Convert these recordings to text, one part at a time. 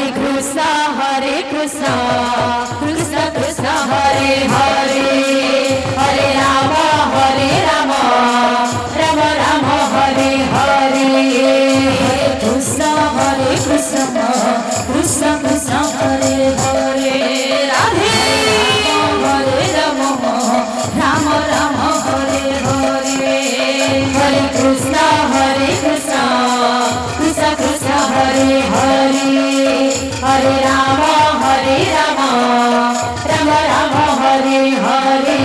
Hare Krishna, Krishna Krishna Hare Hare, Hare Rama, Rama Rama Hare Hare, Hare Krishna, Krishna Krishna Hare Hare, Radhe Hare Rama, Rama Rama Hare Hare, Hare Krishna, Krishna Krishna Hare Hare, Hare Rama, Rama Rama Hare Hare.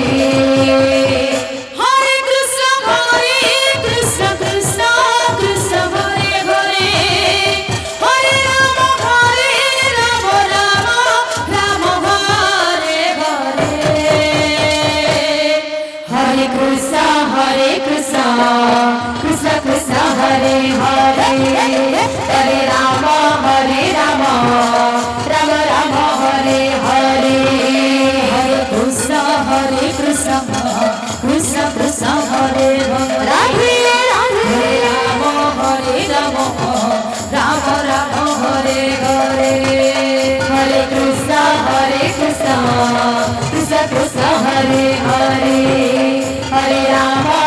Hare Krishna, Krishna Krishna Hare Hare, Hare Rama, Rama Rama Hare Hare. Hare Krishna, Krishna Krishna Hare Hare, Hare Rama, Rama Rama Hare Hare, Hare Krishna, Krishna Krishna Hare Hare, Radhe Radhe Rama, Rama Rama Hare Hare, Hare Krishna, Krishna Krishna Hare Hare, Hare Rama,